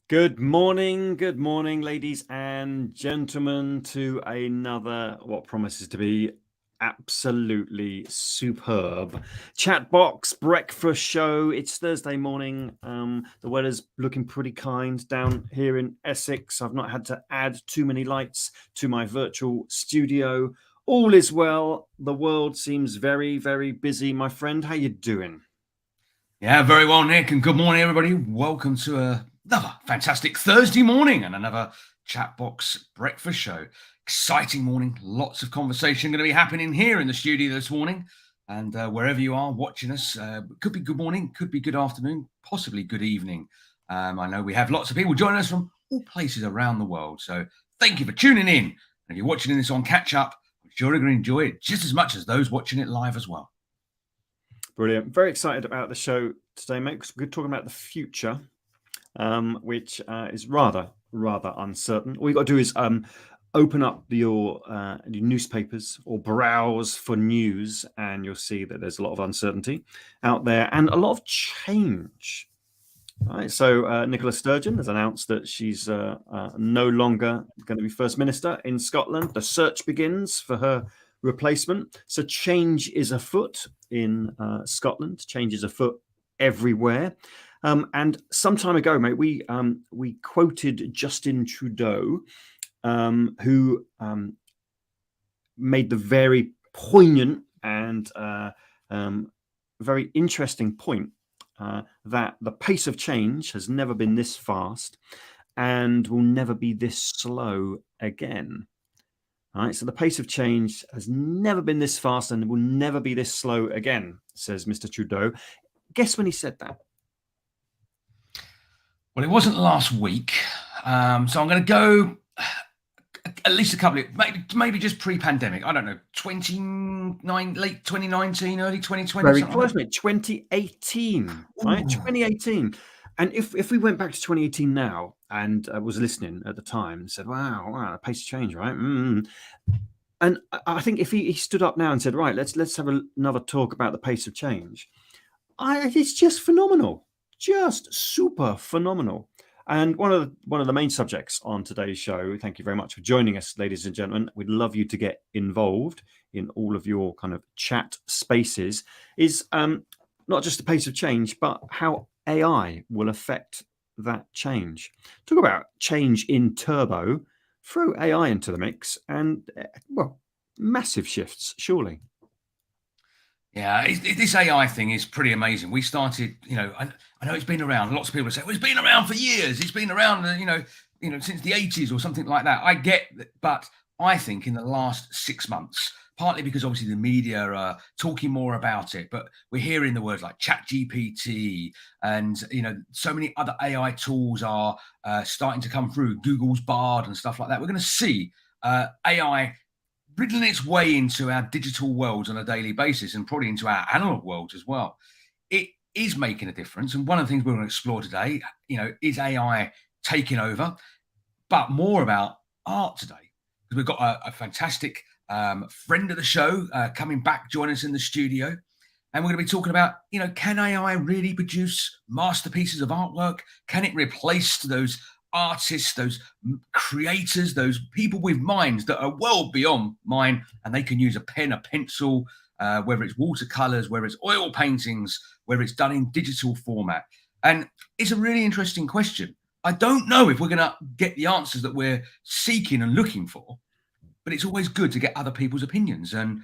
Good morning, ladies and gentlemen, to another what promises to be absolutely superb Chatbox Breakfast Show. It's Thursday morning. The weather's looking pretty kind down here in Essex. I've not had to add too many lights to my virtual studio. All is well. The world seems very, very busy. My friend, how you doing? Yeah, very well, Nick, and good morning, everybody. Welcome to another fantastic Thursday morning and another Chatbox Breakfast Show. Exciting morning, lots of conversation going to be happening here in the studio this morning, and wherever you are watching us, could be good morning, could be good afternoon, possibly good evening. I know we have lots of people joining us from all places around the world, so thank you for tuning in. And if you're watching this on catch up, I'm sure you're going to enjoy it just as much as those watching it live as well. Brilliant. Very excited about the show today, mate, because we're talking about the future, which is rather uncertain. All you got to do is open up your newspapers or browse for news, and you'll see that there's a lot of uncertainty out there and a lot of change. Right. So Nicola Sturgeon has announced that she's no longer going to be First Minister in Scotland. The search begins for her replacement. So change is afoot in Scotland. Change is afoot everywhere. And some time ago, mate, we quoted Justin Trudeau, who made the very poignant and very interesting point that the pace of change has never been this fast and will never be this slow again. All right, so the pace of change has never been this fast and will never be this slow again, says Mr. Trudeau. Guess when he said that? Well, it wasn't last week, so I'm going to go at least a couple of maybe just pre-pandemic. I don't know, late 2019, early 2020. Very close, mate. 2018, right? 2018. And if we went back to 2018 now and was listening at the time and said, wow, the pace of change, right? And I think if he stood up now and said, right, let's have another talk about the pace of change, it's just phenomenal, just super phenomenal. And one of the main subjects on today's show, thank you very much for joining us, ladies and gentlemen. We'd love you to get involved in all of your kind of chat spaces, is not just the pace of change, but how AI will affect that change. Talk about change in turbo, throw AI into the mix, and, well, massive shifts, surely. Yeah, this AI thing is pretty amazing. We started, I know it's been around. Lots of people say, well, it's been around for years. It's been around, since the 80s or something like that. I get that, but I think in the last 6 months, partly because obviously the media are talking more about it, but we're hearing the words like ChatGPT and, so many other AI tools are starting to come through, Google's Bard and stuff like that. We're going to see AI wriggling its way into our digital worlds on a daily basis and probably into our analog worlds as well. It is making a difference. And one of the things we're going to explore today, is AI taking over, but more about art today. Because we've got a fantastic friend of the show coming back, join us in the studio. And we're going to be talking about, can AI really produce masterpieces of artwork? Can it replace those artists, those creators, those people with minds that are well beyond mine, and they can use a pen, a pencil, whether it's watercolors, whether it's oil paintings, whether it's done in digital format. And it's a really interesting question. I don't know if we're going to get the answers that we're seeking and looking for, but it's always good to get other people's opinions and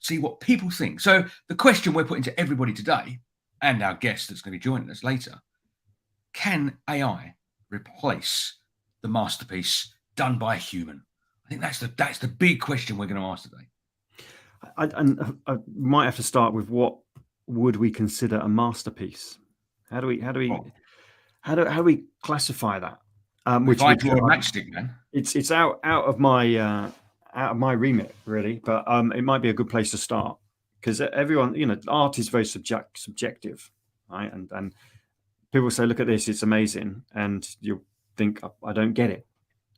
see what people think. So the question we're putting to everybody today, and our guest that's going to be joining us later, can AI replace the masterpiece done by a human? I think that's the big question we're going to ask today. I might have to start with, what would we consider a masterpiece? How do we classify that? If I draw a matchstick, man, it's out of my remit, really, but it might be a good place to start, because everyone, art is very subjective, right? And people say, look at this, it's amazing, and you think, I don't get it.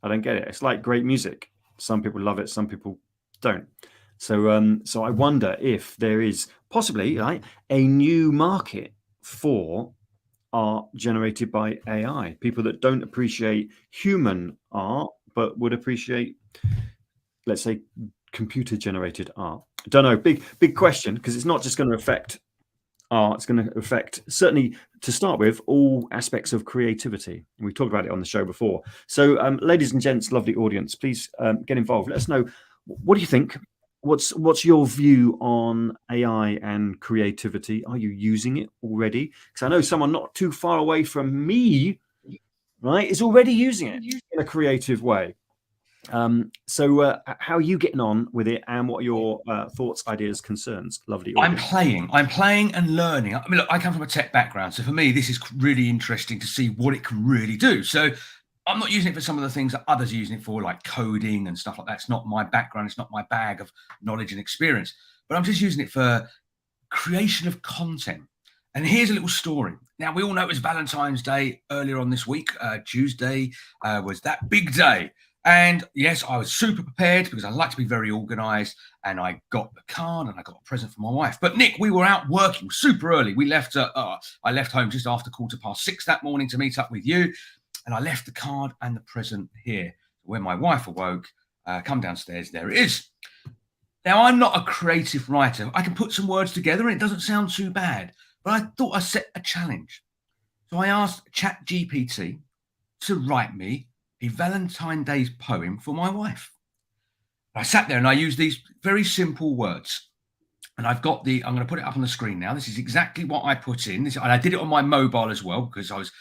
It's like great music. Some people love it, some people don't. So I wonder if there is possibly, right, a new market for art generated by AI. People that don't appreciate human art, but would appreciate, let's say, computer generated art. Don't know. Big question, because it's not just going to affect art. It's going to affect, certainly to start with, all aspects of creativity. We talked about it on the show before. So, ladies and gents, lovely audience, please get involved. Let us know, what do you think? What's your view on AI and creativity? Are you using it already? Because I know someone not too far away from me, right, is already using it in a creative way. So how are you getting on with it, and what are your thoughts, ideas, concerns? Lovely audience. I'm playing and learning. I mean, look, I come from a tech background, so for me this is really interesting to see what it can really do. So I'm not using it for some of the things that others are using it for, like coding and stuff like that. It's not my background, it's not my bag of knowledge and experience, but I'm just using it for creation of content. And here's a little story. Now, we all know it was Valentine's Day earlier on this week. Tuesday was that big day. And yes, I was super prepared because I like to be very organized, and I got the card and I got a present for my wife. But Nick, we were out working super early. We left, I left home just after 6:15 that morning to meet up with you. And I left the card and the present here. When my wife awoke, come downstairs, there it is. Now, I'm not a creative writer. I can put some words together and it doesn't sound too bad, but I thought I'd set a challenge. So I asked ChatGPT to write me a Valentine's Day poem for my wife. I sat there and I used these very simple words. And I'm going to put it up on the screen now. This is exactly what I put in. And I did it on my mobile as well, because I was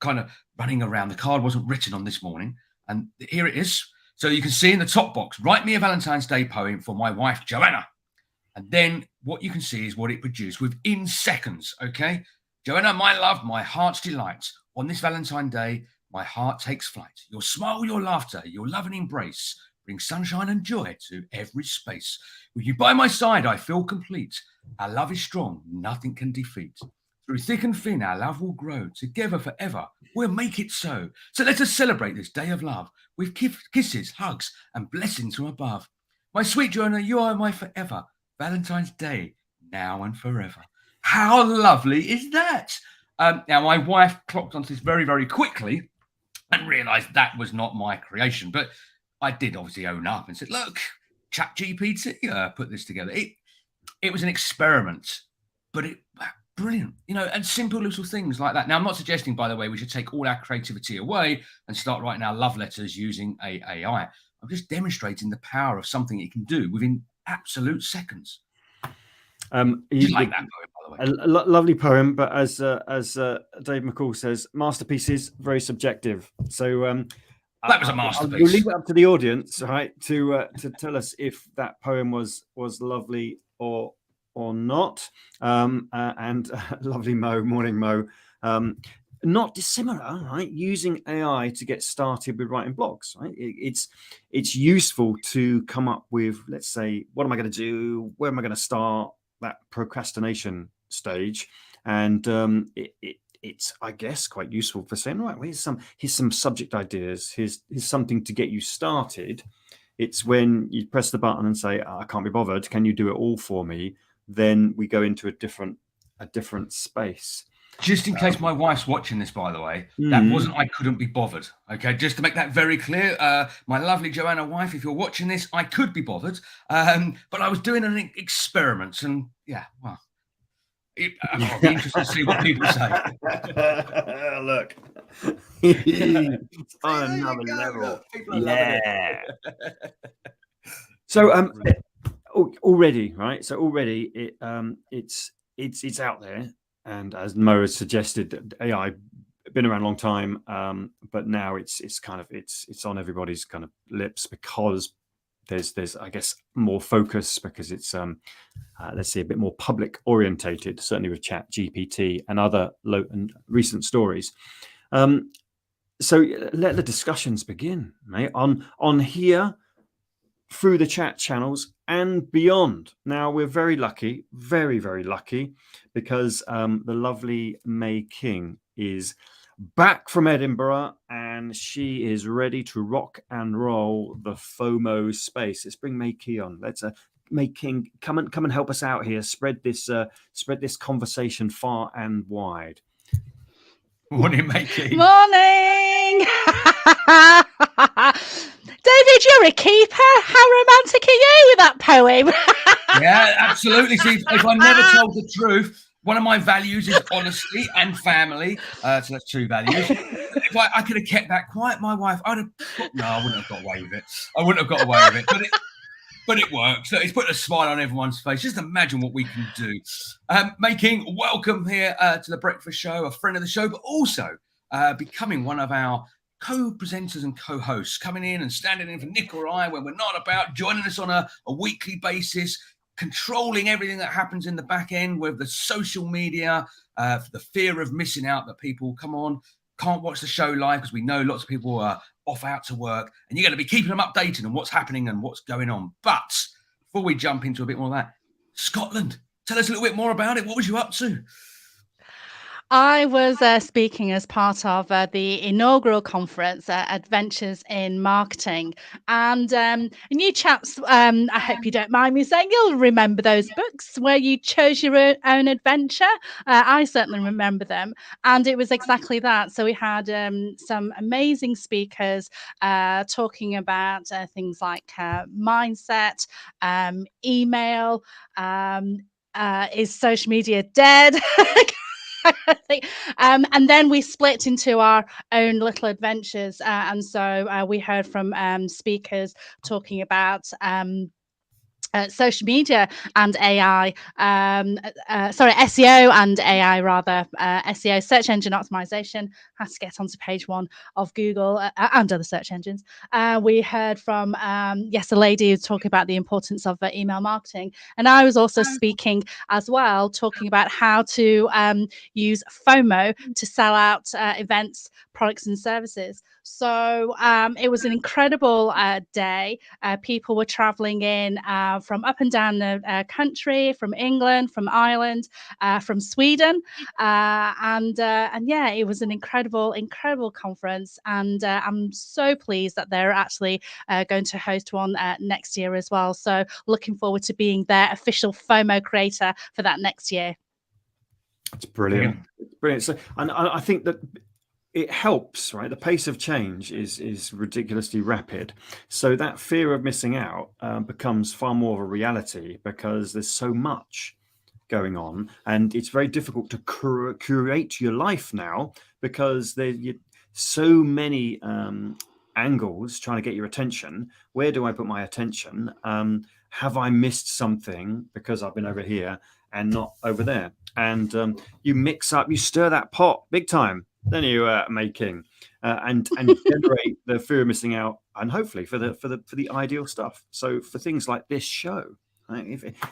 kind of running around. The card wasn't written on this morning. And here it is. So you can see in the top box, write me a Valentine's Day poem for my wife, Joanna. And then what you can see is what it produced within seconds, okay? Joanna, my love, my heart's delight. On this Valentine's Day, my heart takes flight. Your smile, your laughter, your love and embrace bring sunshine and joy to every space. With you by my side, I feel complete. Our love is strong, nothing can defeat. Through thick and thin, our love will grow. Together forever, we'll make it so. So let us celebrate this day of love with kisses, hugs, and blessings from above. My sweet Joanna, you are my forever. Valentine's Day, now and forever. How lovely is that? Now, my wife clocked onto this very, very quickly and realised that was not my creation. But I did obviously own up and said, look, ChatGPT put this together. It was an experiment, but brilliant, and simple little things like that. Now, I'm not suggesting, by the way, we should take all our creativity away and start writing our love letters using AI. I'm just demonstrating the power of something it can do within absolute seconds. You like that poem, by the way? A lovely poem, but as Dave McCall says, masterpieces, very subjective. So that was a masterpiece. We'll leave it up to the audience, right, to tell us if that poem was lovely or not. And lovely Mo, morning Mo, not dissimilar, right? Using AI to get started with writing blogs, right? It's useful to come up with, let's say, what am I going to do? Where am I going to start? That procrastination stage, and it's, I guess, quite useful for saying, right, well, here's some subject ideas. Here's something to get you started. It's when you press the button and say, I can't be bothered. Can you do it all for me? Then we go into a different space. Just in case my wife's watching this, by the way, that wasn't I couldn't be bothered. Okay, just to make that very clear, my lovely Joanna wife, if you're watching this, I could be bothered, but I was doing an experiment, and yeah, well, I'll be interested to see what people say. Look, it's on another level. Yeah. So already, right? So already it's out there. And as Mo has suggested, AI been around a long time, but now it's on everybody's kind of lips, because there's I guess more focus, because it's let's see, a bit more public orientated, certainly with ChatGPT and other and recent stories. So let the discussions begin, mate, on here, through the chat channels and beyond. Now, we're very lucky, very, very lucky, because the lovely May King is back from Edinburgh, and she is ready to rock and roll the FOMO space. Let's bring May King on. Let's May King, come and help us out here. Spread this conversation far and wide. Morning, Makey. Morning. David, you're a keeper. How romantic are you with that poem? Yeah, absolutely. See, if I never told the truth, one of my values is honesty and family. So that's 2 values. If I could have kept that quiet, my wife, I wouldn't have got away with it. I wouldn't have got away with it. But it works. It's put a smile on everyone's face. Just imagine what we can do. Making welcome here to the Breakfast Show, a friend of the show, but also becoming one of our co-presenters and co-hosts, coming in and standing in for Nick or I when we're not about, joining us on a weekly basis, controlling everything that happens in the back end with the social media, the fear of missing out that people can't watch the show live because we know lots of people are off out to work, and you're going to be keeping them updated on what's happening and what's going on. But before we jump into a bit more of that, Scotland, tell us a little bit more about it. What was you up to? I was speaking as part of the inaugural conference, Adventures in Marketing. And you chaps, I hope you don't mind me saying, you'll remember those books where you chose your own adventure. I certainly remember them. And it was exactly that. So we had some amazing speakers talking about things like mindset, email, is social media dead? And then we split into our own little adventures. And so we heard from speakers talking about social media and AI, SEO and AI rather. SEO, search engine optimization, has to get onto page 1 of Google and other search engines. We heard from, a lady who's talking about the importance of email marketing. And I was also speaking as well, talking about how to use FOMO to sell out events, products and services. So it was an incredible day. People were traveling in from up and down the country, from England, from Ireland, from Sweden. And yeah, it was an incredible conference. And I'm so pleased that they're actually going to host one next year as well. So looking forward to being their official FOMO creator for that next year. It's brilliant. It's brilliant. So, and I think that it helps, right? The pace of change is ridiculously rapid. So that fear of missing out becomes far more of a reality because there's so much going on, and it's very difficult to curate your life now because there's so many angles trying to get your attention. Where do I put my attention? Have I missed something because I've been over here and not over there? And you mix up, you stir that pot big time. Then you making and generate the fear of missing out, and hopefully for the ideal stuff. So for things like this show, right,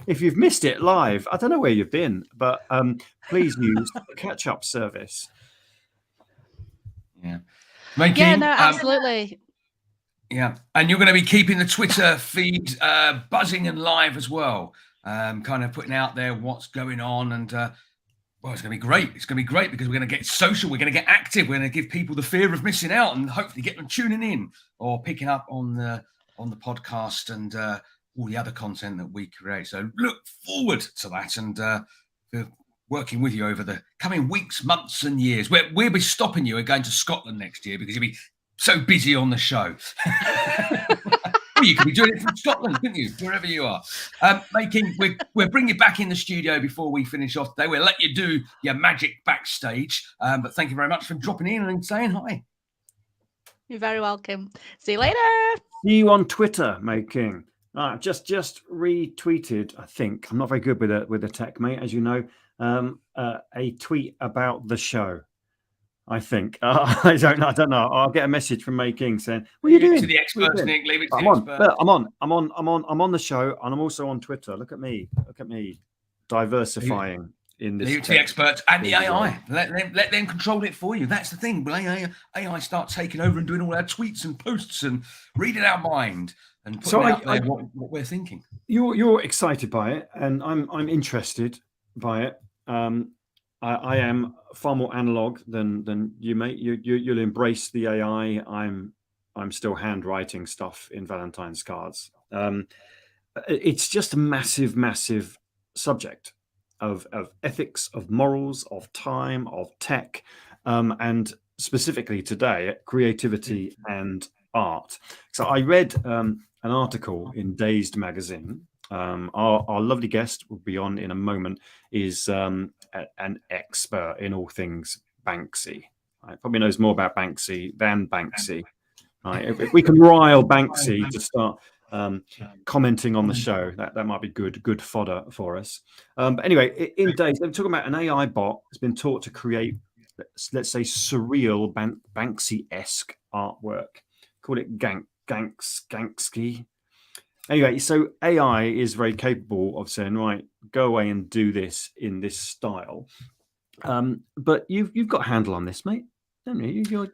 if you've missed it live, I don't know where you've been, but please use the catch-up service. Yeah, yeah, no, absolutely. Yeah, and you're going to be keeping the Twitter feed buzzing and live as well, kind of putting out there what's going on. And well, it's going to be great. It's going to be great because we're going to get social. We're going to get active. We're going to give people the fear of missing out, and hopefully get them tuning in or picking up on the podcast and all the other content that we create. So look forward to that, and working with you over the coming weeks, months, and years. We'll be stopping you and going to Scotland next year because you'll be so busy on the show. Well, you could be doing it from Scotland, couldn't you? Wherever you are. Making, we'll bring you back in the studio before we finish off today. We'll let you do your magic backstage. But thank you very much for dropping in and saying hi. You're very welcome. See you later. See you on Twitter, Making. Just retweeted, I think. I'm not very good with the tech, mate, as you know. A tweet about the show. I think I don't know. I'll get a message from May King saying, "What are you doing?" To the experts, Nick. Leave it to the experts. I'm on the show, and I'm also on Twitter. Look at me, diversifying in this. Leave it to the experts and the AI. Let them control it for you. That's the thing. Will AI start taking over and doing all our tweets and posts and reading our mind and putting out there what we're thinking. You're excited by it, and I'm interested by it. I am far more analog than you, mate. You'll embrace the AI. I'm still handwriting stuff in Valentine's cards. It's just a massive subject of ethics, of morals, of time, of tech, and specifically today, creativity and art. So I read an article in Dazed magazine. Our lovely guest will be on in a moment, is an expert in all things Banksy. Right? Probably knows more about Banksy than Banksy. Right? If we can rile Banksy to start commenting on the show, that might be good fodder for us. But anyway, in Days, they're talking about an AI bot that's been taught to create, let's say, surreal Banksy-esque artwork. Call it Ganksky. Anyway, so AI is very capable of saying, right, go away and do this in this style. But you've got a handle on this, mate, don't you?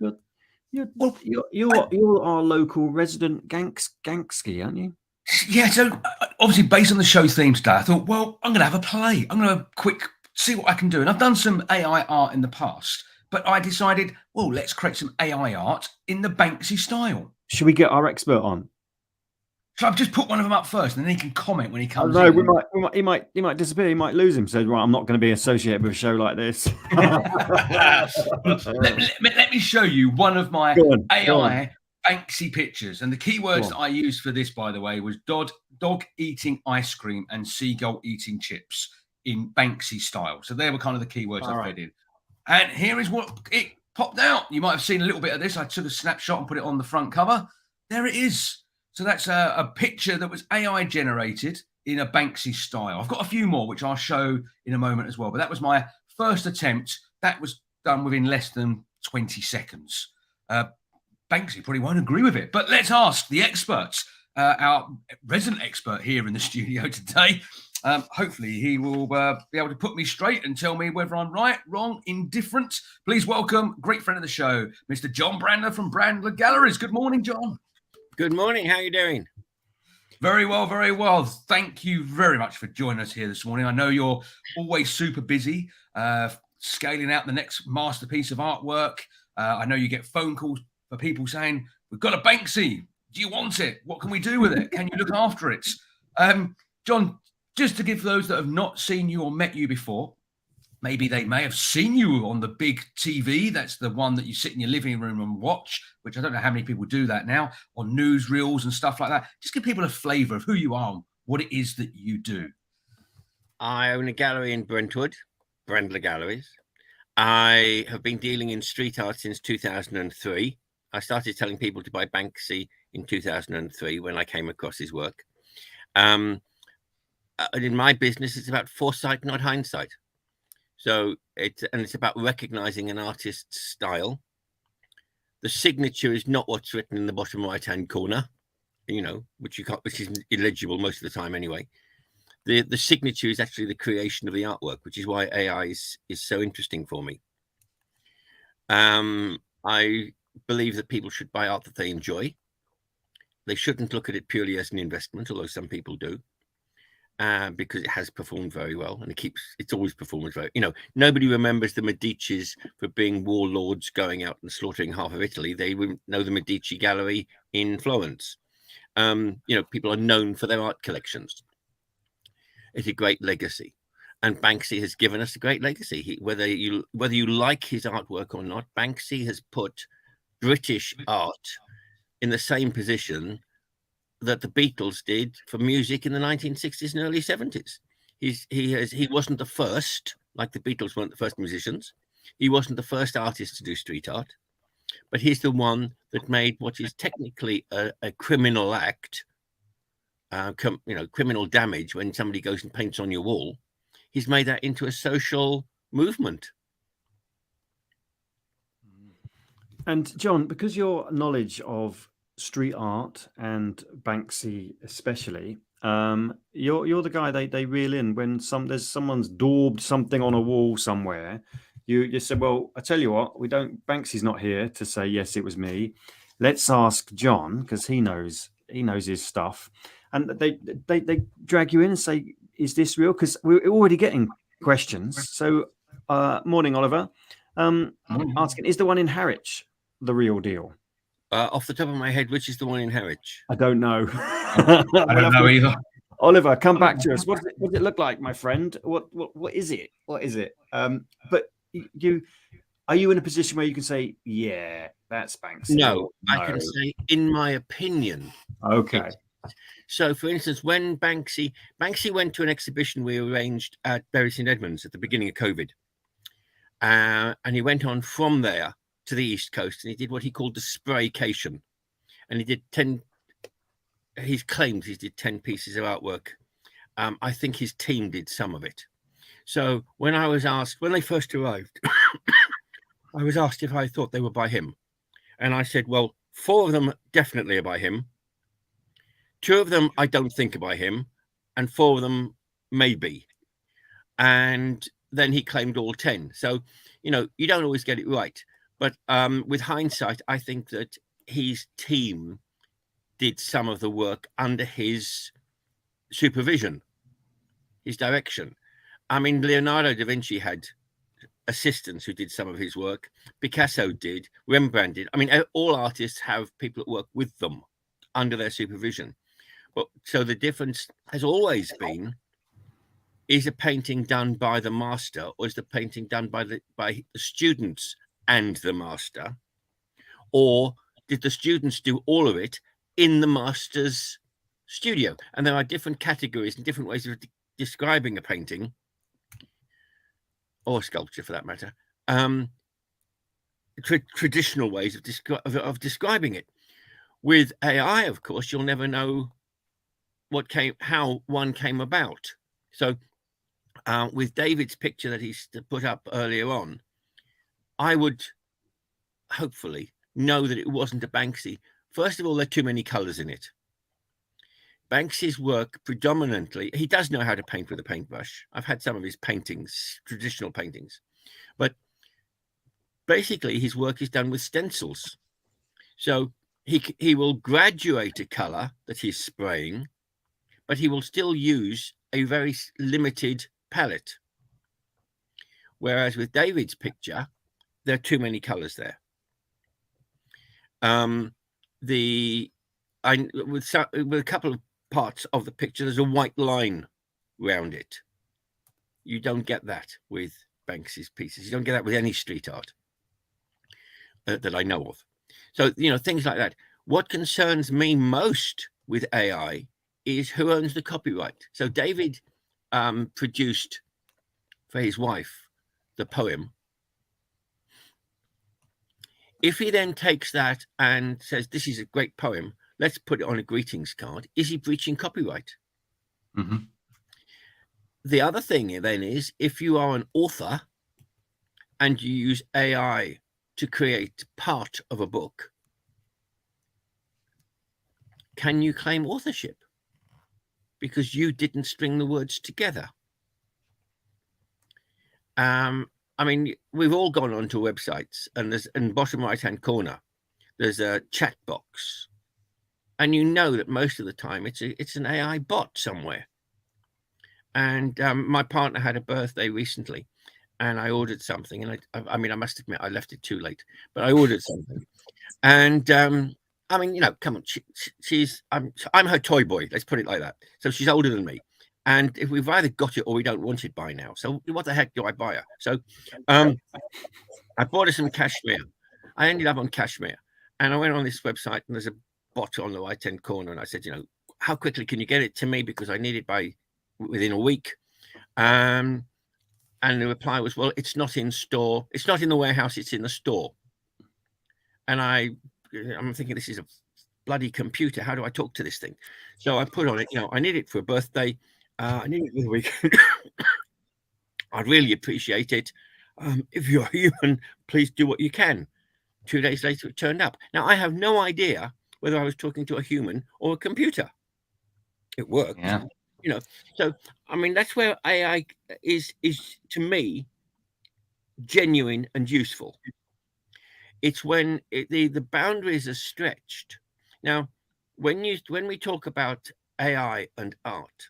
You're our local resident Ganksky, aren't you? Yeah, so obviously based on the show theme today, I thought, well, I'm going to have a play. I'm going to have a quick see what I can do. And I've done some AI art in the past, but I decided, well, let's create some AI art in the Banksy style. Should we get our expert on? So I've just put one of them up first, and then he can comment when he comes. No, he might disappear. He might lose him. So right, I'm not going to be associated with a show like this. let me show you one of my AI Banksy pictures. And the keywords that I used for this, by the way, was dog eating ice cream and seagull eating chips in Banksy style. So they were kind of the keywords I fed in. And here is what it popped out. You might have seen a little bit of this. I took a snapshot and put it on the front cover. There it is. So that's a picture that was AI generated in a Banksy style. I've got a few more, which I'll show in a moment as well. But that was my first attempt. That was done within less than 20 seconds. Banksy probably won't agree with it. But let's ask the experts, our resident expert here in the studio today. Hopefully he will be able to put me straight and tell me whether I'm right, wrong, indifferent. Please welcome great friend of the show, Mr. John Brandler from Brandler Galleries. Good morning, John. Good morning. How are you doing? Very well, very well. Thank you very much for joining us here this morning. I know you're always super busy, scaling out the next masterpiece of artwork. I know you get phone calls for people saying, we've got a Banksy. Do you want it? What can we do with it? Can you look after it? John, just to give those that have not seen you or met you before, maybe they may have seen you on the big TV. That's the one that you sit in your living room and watch, which I don't know how many people do that now, on newsreels and stuff like that. Just give people a flavour of who you are and what it is that you do. I own a gallery in Brentwood, Brandler Galleries. I have been dealing in street art since 2003. I started telling people to buy Banksy in 2003 when I came across his work. In my business, it's about foresight, not hindsight. So it's about recognizing an artist's style. The signature is not what's written in the bottom right-hand corner, which is illegible most of the time anyway. The signature is actually the creation of the artwork, which is why AI is so interesting for me. I believe that people should buy art that they enjoy. They shouldn't look at it purely as an investment, although some people do. Because it has performed very well, and it's always performed very. Nobody remembers the Medicis for being warlords going out and slaughtering half of Italy. They know the Medici Gallery in Florence. People are known for their art collections. It's a great legacy, and Banksy has given us a great legacy. Whether you like his artwork or not, Banksy has put British art in the same position that the Beatles did for music in the 1960s and early 70s. He wasn't the first, like the Beatles weren't the first musicians. He wasn't the first artist to do street art, but he's the one that made what is technically a criminal act, criminal damage when somebody goes and paints on your wall. He's made that into a social movement. And John, because your knowledge of street art and Banksy especially, you're the guy they reel in when someone's daubed something on a wall somewhere. You said, well, I tell you what, Banksy's not here to say yes, it was me. Let's ask John, because he knows his stuff. And they drag you in and say, is this real? Because we're already getting questions. So morning, Oliver. Asking, is the one in Harwich the real deal? Off the top of my head, which is the one in Harwich? I don't know. I don't know either. Oliver, come back to us. What does it look like, my friend? What is it? What is it? But Are you in a position where you can say, yeah, that's Banksy? No, or I can say, in my opinion. Okay. So, for instance, when Banksy went to an exhibition we arranged at Bury St Edmunds at the beginning of COVID, and he went on from there to the East Coast, and he did what he called the spraycation, and he did 10. He claims he did 10 pieces of artwork. I think his team did some of it. So when I was asked, when they first arrived, I was asked if I thought they were by him. And I said, well, 4 of them definitely are by him. 2 of them I don't think are by him. And 4 of them maybe. And then he claimed all 10. So, you know, you don't always get it right. But with hindsight, I think that his team did some of the work under his supervision, his direction. I mean, Leonardo da Vinci had assistants who did some of his work. Picasso did, Rembrandt did. I mean, all artists have people that work with them under their supervision. But so the difference has always been, is a painting done by the master, or is the painting done by the students and the master? Or did the students do all of it in the master's studio? And there are different categories and different ways of describing a painting, or sculpture for that matter, traditional ways of describing it. With AI, of course, you'll never know how one came about. So with David's picture that he's put up earlier on, I would hopefully know that it wasn't a Banksy. First of all, there are too many colors in it. Banksy's work predominantly, he does know how to paint with a paintbrush. I've had some of his paintings, traditional paintings, but basically his work is done with stencils. So he will graduate a color that he's spraying, but he will still use a very limited palette. Whereas with David's picture, there are too many colors there. With a couple of parts of the picture, there's a white line round it. You don't get that with Banksy's pieces. You don't get that with any street art that I know of. So, you know, things like that. What concerns me most with AI is who owns the copyright. So David produced for his wife the poem. If he then takes that and says, this is a great poem, let's put it on a greetings card, is he breaching copyright? Mm-hmm. The other thing then is, if you are an author and you use AI to create part of a book, can you claim authorship? Because you didn't string the words together. I mean, we've all gone onto websites, and there's in the bottom right-hand corner, there's a chat box. And you know that most of the time it's an AI bot somewhere. And my partner had a birthday recently, and I ordered something. And I mean, I must admit, I left it too late, but I ordered something. And I mean, you know, come on, I'm her toy boy. Let's put it like that. So she's older than me. And if we've either got it or we don't want it by now. So what the heck do I buy her? So I bought her some cashmere. I ended up on cashmere. And I went on this website, and there's a bot on the right-hand corner. And I said, you know, how quickly can you get it to me? Because I need it within a week. And the reply was, well, it's not in store. It's not in the warehouse. It's in the store. And I'm thinking, this is a bloody computer. How do I talk to this thing? So I put on it, you know, I need it for a birthday. I need it for the week. I'd really appreciate it. If you're human, please do what you can. 2 days later, it turned up. Now, I have no idea whether I was talking to a human or a computer. It worked. Yeah. You know, so, I mean, that's where AI is to me, genuine and useful. It's when the boundaries are stretched. Now, when we talk about AI and art,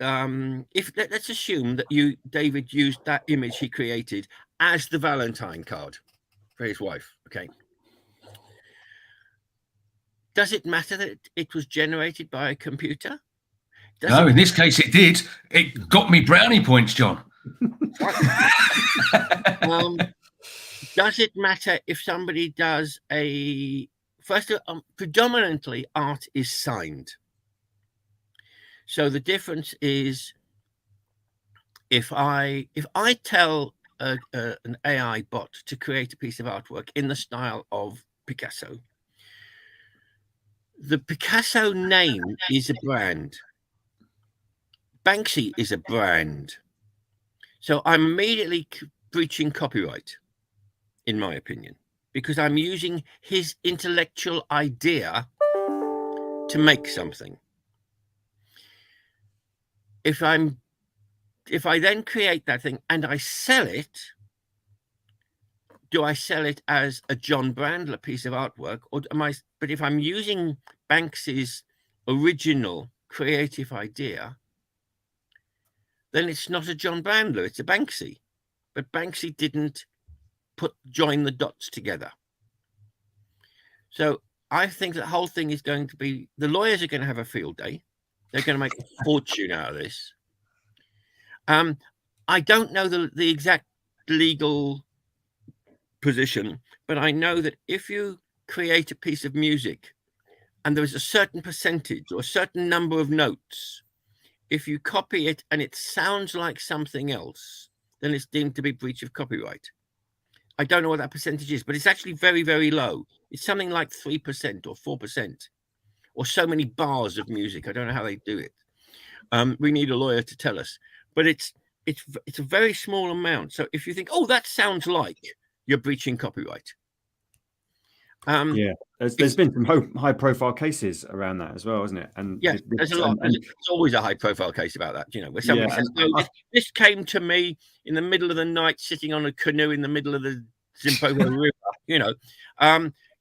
let's assume that David used that image he created as the Valentine card for his wife. Okay. Does it matter that it was generated by a computer? No, in this case it did. It got me brownie points, John. Does it matter if somebody does predominantly art is signed. So the difference is if I tell an AI bot to create a piece of artwork in the style of Picasso, the Picasso name is a brand. Banksy is a brand. So I'm immediately breaching copyright, in my opinion, because I'm using his intellectual idea to make something. If I then create that thing and I sell it, do I sell it as a John Brandler piece of artwork, or but if I'm using Banksy's original creative idea, then it's not a John Brandler, it's a Banksy. But Banksy didn't join the dots together. So I think the whole thing is going to be, the lawyers are going to have a field day. They're going to make a fortune out of this. I don't know the exact legal position, but I know that if you create a piece of music and there's a certain percentage or a certain number of notes, if you copy it and it sounds like something else, then it's deemed to be breach of copyright. I don't know what that percentage is, but it's actually very, very low. It's something like 3% or 4%, or so many bars of music. I don't know how they do it. We need a lawyer to tell us, but it's a very small amount. So if you think, oh, that sounds like, you're breaching copyright. Yeah, there's been some high-profile cases around that as well, isn't it? And yeah, there's a lot. There's always a high-profile case about that, you know, where somebody says, "No, this came to me in the middle of the night, sitting on a canoe in the middle of the Zimbabwe River," you know.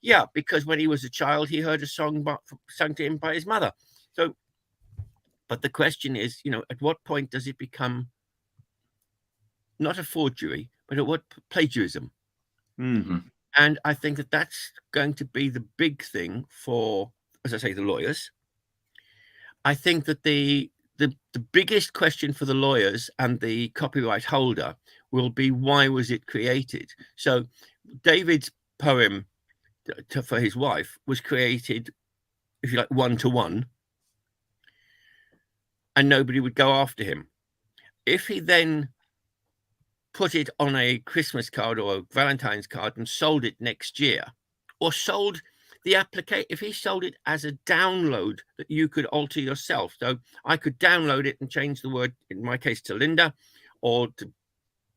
Yeah, because when he was a child, he heard a song sung to him by his mother. So, but the question is, you know, at what point does it become not a forgery, but at what plagiarism? Mm-hmm. And I think that that's going to be the big thing for, as I say, the lawyers. I think that the biggest question for the lawyers and the copyright holder will be, why was it created? So David's poem for his wife was created, if you like, 1-to-1, and nobody would go after him. If he then put it on a Christmas card or a Valentine's card and sold it next year, or sold the application, if he sold it as a download that you could alter yourself, so I could download it and change the word, in my case, to Linda or to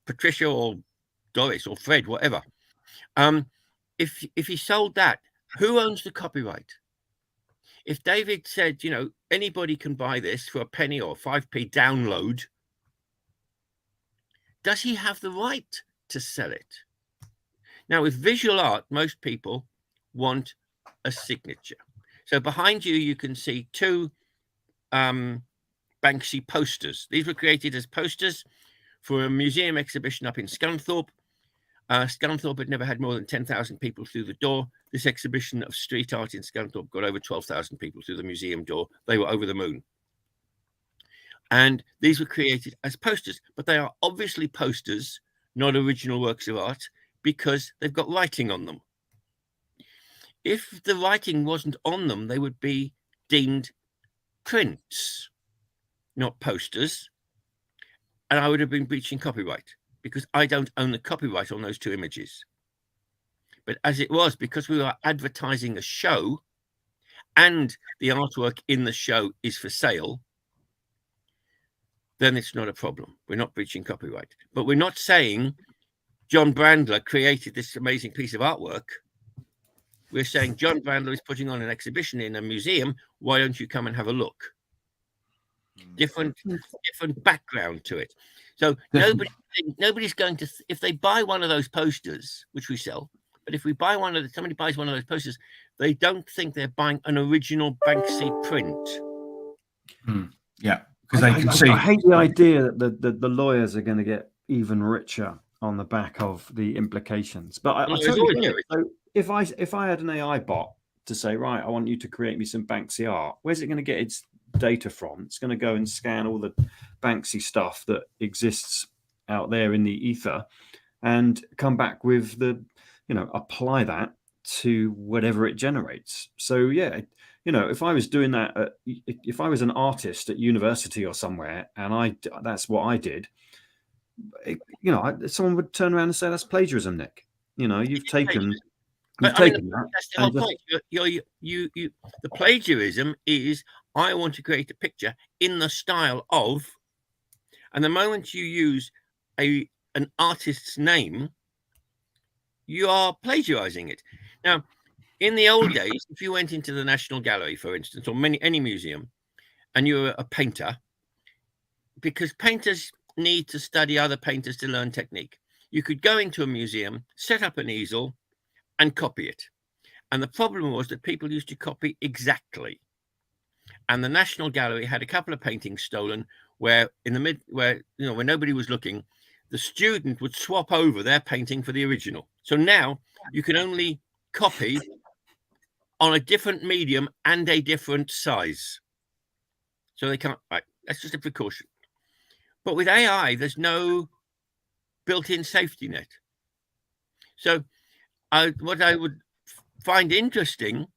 Patricia or Doris or Fred, whatever. If he sold that, who owns the copyright? If David said, you know, anybody can buy this for a penny or 5p download, does he have the right to sell it? Now, with visual art, most people want a signature. So behind you, you can see two Banksy posters. These were created as posters for a museum exhibition up in Scunthorpe. Scunthorpe had never had more than 10,000 people through the door. This exhibition of street art in Scunthorpe got over 12,000 people through the museum door. They were over the moon. And these were created as posters, but they are obviously posters, not original works of art, because they've got writing on them. If the writing wasn't on them, they would be deemed prints, not posters. And I would have been breaching copyright because I don't own the copyright on those two images. But as it was, because we were advertising a show and the artwork in the show is for sale, then it's not a problem. We're not breaching copyright. But we're not saying John Brandler created this amazing piece of artwork. We're saying John Brandler is putting on an exhibition in a museum. Why don't you come and have a look? Different background to it. So nobody's going to, if they buy one of those posters, which we sell, but if we buy somebody buys one of those posters, they don't think they're buying an original Banksy print. Yeah. Because they can see. I hate the idea that the lawyers are going to get even richer on the back of the implications. But I totally get it. So if I had an AI bot to say, right, I want you to create me some Banksy art, where's it going to get its data from? It's going to go and scan all the Banksy stuff that exists out there in the ether, and come back with apply that to whatever it generates. So yeah, if I was doing that, if I was an artist at university or somewhere, and that's what I did, someone would turn around and say that's plagiarism, Nick. You've taken that. That's the whole point. The plagiarism is, I want to create a picture in the style of, and the moment you use an artist's name, you are plagiarizing it. Now, in the old days, if you went into the National Gallery, for instance, or any museum, and you're a painter, because painters need to study other painters to learn technique, you could go into a museum, set up an easel, and copy it. And the problem was that people used to copy exactly. And the National Gallery had a couple of paintings stolen where when nobody was looking, the student would swap over their painting for the original. So now you can only copy on a different medium and a different size. So they can't, right, that's just a precaution. But with AI, there's no built-in safety net. So what I would find interesting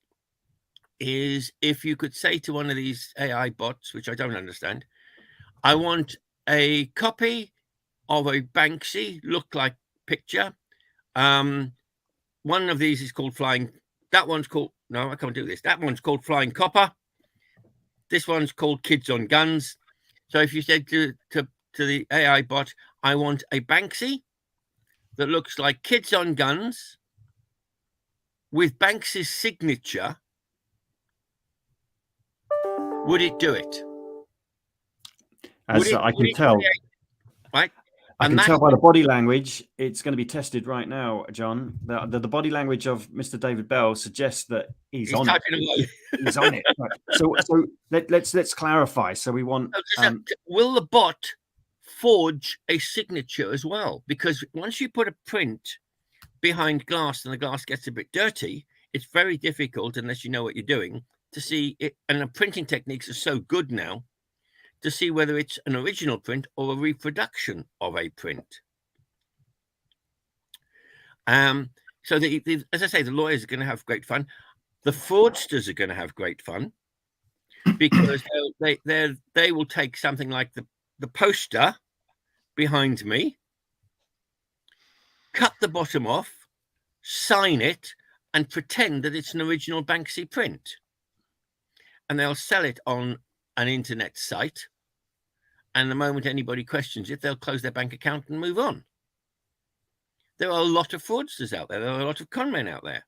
is if you could say to one of these AI bots, which I don't understand, I want a copy of a Banksy look-like picture. One of these is called Flying. That one's called, no, I can't do this. That one's called Flying Copper. This one's called Kids on Guns. So if you said to the AI bot, I want a Banksy that looks like Kids on Guns with Banksy's signature, would it do it? As I can tell, right? I can tell by the body language. It's going to be tested right now, John. The body language of Mr. David Bell suggests that he's on it. He's on it. Right. So let's clarify. So we want. Will the bot forge a signature as well? Because once you put a print behind glass and the glass gets a bit dirty, it's very difficult, unless you know what you're doing, to see it. And the printing techniques are so good now to see whether it's an original print or a reproduction of a print. So as I say, the lawyers are going to have great fun. The fraudsters are going to have great fun, because they will take something like the poster behind me, cut the bottom off, sign it, and pretend that it's an original Banksy print. And they'll sell it on an internet site. And the moment anybody questions it, they'll close their bank account and move on. There are a lot of fraudsters out there. There are a lot of con men out there.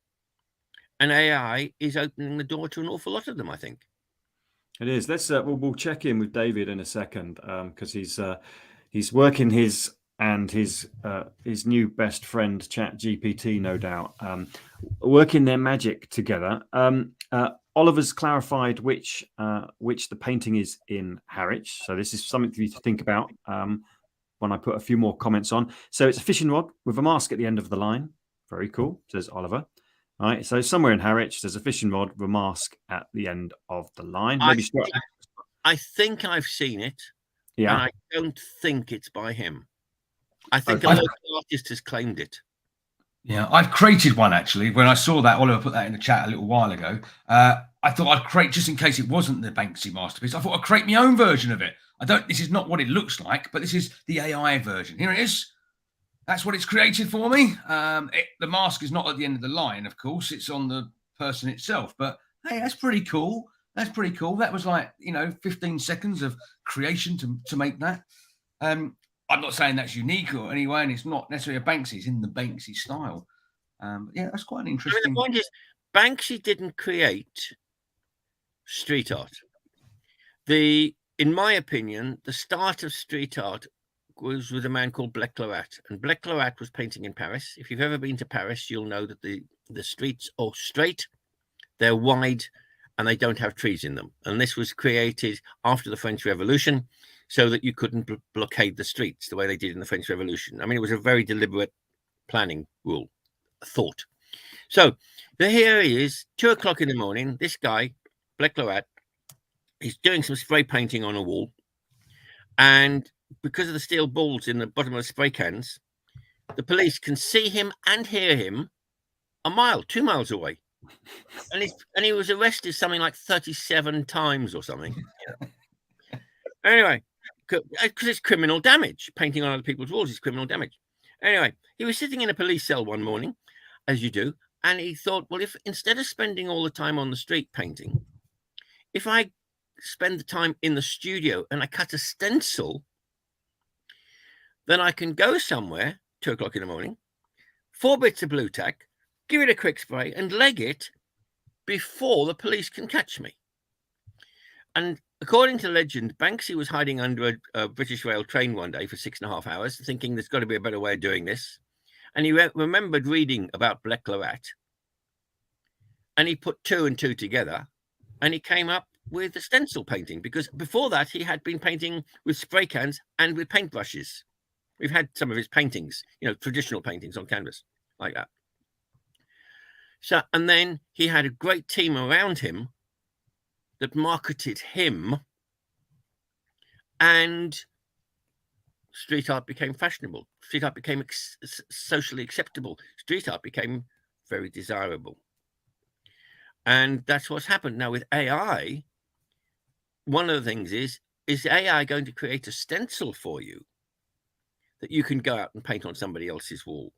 And AI is opening the door to an awful lot of them, I think. It is. Let's we'll check in with David in a second, because he's working his new best friend ChatGPT, no doubt, working their magic together. Oliver's clarified which the painting is in Harwich, so this is something for you to think about when I put a few more comments on. So it's a fishing rod with a mask at the end of the line. Very cool, says Oliver. All right, so somewhere in Harwich, there's a fishing rod with a mask at the end of the line. I think I've seen it. Yeah. And I don't think it's by him. I think a local artist has claimed it. Yeah, I've created one, actually. When I saw that, Oliver put that in the chat a little while ago. I thought I'd create, just in case it wasn't the Banksy masterpiece, I thought I'd create my own version of it. This is not what it looks like, but this is the AI version. Here it is. That's what it's created for me. The mask is not at the end of the line, of course. It's on the person itself. But hey, that's pretty cool. That's pretty cool. That was 15 seconds of creation to make that. I'm not saying that's unique or anyway, and it's not necessarily a Banksy. It's in the Banksy style. Yeah, that's quite an interesting. The point is, Banksy didn't create street art. In my opinion, the start of street art was with a man called Black-Claret, and Black-Claret was painting in Paris. If you've ever been to Paris, you'll know that the streets are straight, they're wide, and they don't have trees in them. And this was created after the French Revolution, so that you couldn't blockade the streets the way they did in the French Revolution. I mean, it was a very deliberate planning thought. So here he is, 2 o'clock in the morning. This guy, Black-Claret, he's doing some spray painting on a wall. And because of the steel balls in the bottom of the spray cans, the police can see him and hear him a mile, 2 miles away. And he was arrested something like 37 times or something. Anyway, because it's criminal damage. Painting on other people's walls is criminal damage. Anyway, he was sitting in a police cell one morning, as you do, and he thought, well, if instead of spending all the time on the street painting, if I spend the time in the studio and I cut a stencil, then I can go somewhere, 2 o'clock in the morning, 4 bits of blue tack, give it a quick spray and leg it before the police can catch me. And according to legend, Banksy was hiding under a British Rail train one day for 6.5 hours, thinking there's got to be a better way of doing this. And he remembered reading about Black Claret. And he put 2 and 2 together, and he came up with the stencil painting, because before that he had been painting with spray cans and with paintbrushes. We've had some of his paintings, traditional paintings on canvas like that. So, and then he had a great team around him that marketed him, and street art became fashionable. Street art became socially acceptable. Street art became very desirable. And that's what's happened. Now with AI, one of the things is AI going to create a stencil for you that you can go out and paint on somebody else's wall?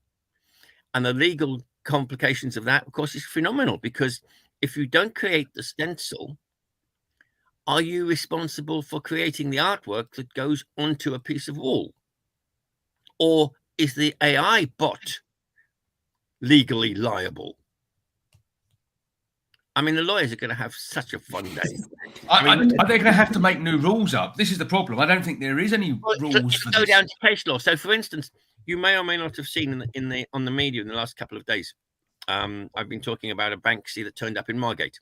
And the legal complications of that, of course, is phenomenal, because if you don't create the stencil, are you responsible for creating the artwork that goes onto a piece of wall? Or is the AI bot legally liable? I mean, the lawyers are going to have such a fun day. Are they going to have to make new rules up? This is the problem. I don't think there is any rules for go this. down to case law. So, for instance, you may or may not have seen on the media in the last couple of days, I've been talking about a Banksy that turned up in Margate.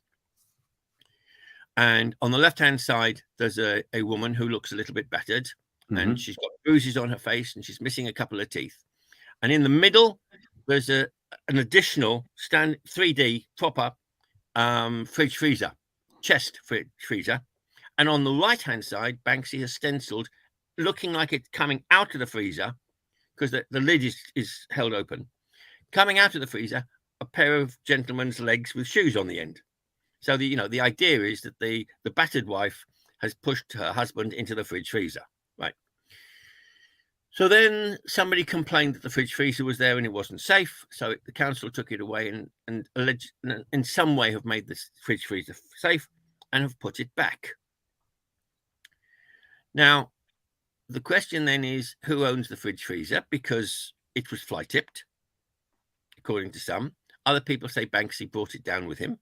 And on the left-hand side, there's a woman who looks a little bit battered, and she's got bruises on her face, and she's missing a couple of teeth. And in the middle, there's an additional 3D proper fridge freezer, chest fridge freezer. And on the right-hand side, Banksy has stenciled, looking like it's coming out of the freezer, because the lid is held open. Coming out of the freezer, a pair of gentlemen's legs with shoes on the end. So the idea is that the battered wife has pushed her husband into the fridge freezer, right? So then somebody complained that the fridge freezer was there and it wasn't safe. So the council took it away and in some way have made this fridge freezer safe and have put it back. Now, the question then is, who owns the fridge freezer? Because it was fly tipped, according to some. Other people say Banksy brought it down with him.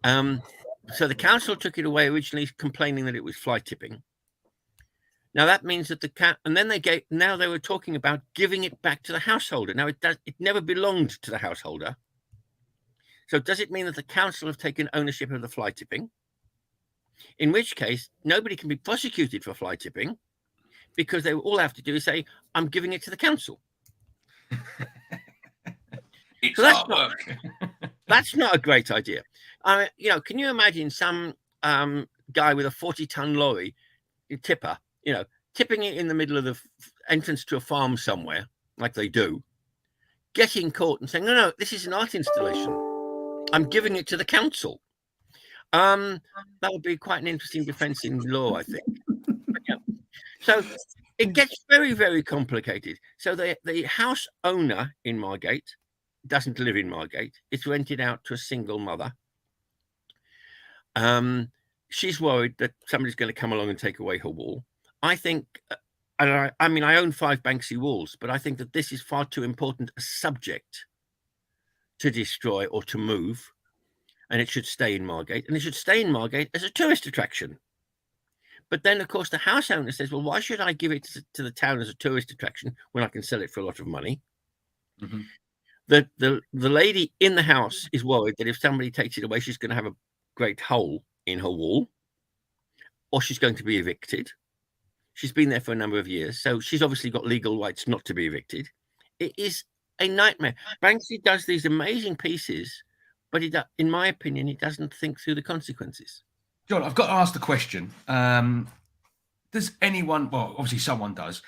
So the council took it away originally, complaining that it was fly tipping. Now that means that and then now they were talking about giving it back to the householder. Now it never belonged to the householder. So does it mean that the council have taken ownership of the fly tipping? In which case, nobody can be prosecuted for fly tipping, because they all have to do is say, I'm giving it to the council. It's so artwork. That's not a great idea. Can you imagine some guy with a 40-ton lorry, tipper, tipping it in the middle of the entrance to a farm somewhere, like they do, getting caught and saying, no, this is an art installation. I'm giving it to the council. That would be quite an interesting defense in law, I think. So it gets very, very complicated. So the house owner in Margate doesn't live in Margate. It's rented out to a single mother. She's worried that somebody's going to come along and take away her wall. I think, I own 5 Banksy walls, but I think that this is far too important a subject to destroy or to move, and it should stay in Margate, and it should stay in Margate as a tourist attraction. But then, of course, the house owner says, well, why should I give it to the town as a tourist attraction when I can sell it for a lot of money? Mm-hmm. The lady in the house is worried that if somebody takes it away, she's going to have a great hole in her wall, or she's going to be evicted. She's been there for a number of years, so she's obviously got legal rights not to be evicted. It is a nightmare. Banksy does these amazing pieces, but in my opinion, he doesn't think through the consequences. John, I've got to ask the question. Does anyone, well, obviously someone does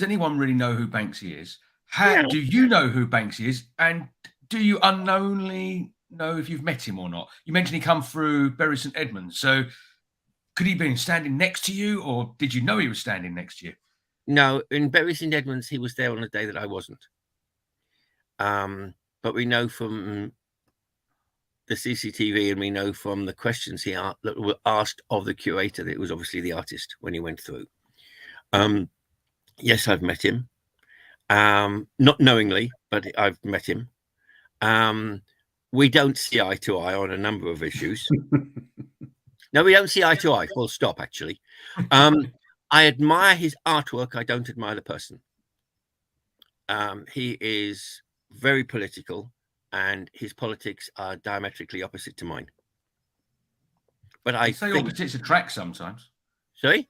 anyone really know who Banksy is? Do you know who Banksy is? And do you unknowingly know if you've met him or not? You mentioned he come through Bury St Edmunds. So could he have been standing next to you, or did you know he was standing next to you? No, in Bury St Edmunds, he was there on a day that I wasn't. But we know from the CCTV, and we know from the questions that were asked of the curator that it was obviously the artist when he went through. Yes, I've met him. Not knowingly, but I've met him. We don't see eye to eye on a number of issues. No, we don't see eye to eye, full stop, actually. I admire his artwork. I don't admire the person. He is very political, and his politics are diametrically opposite to mine. But I say think opposites attract sometimes. Sorry?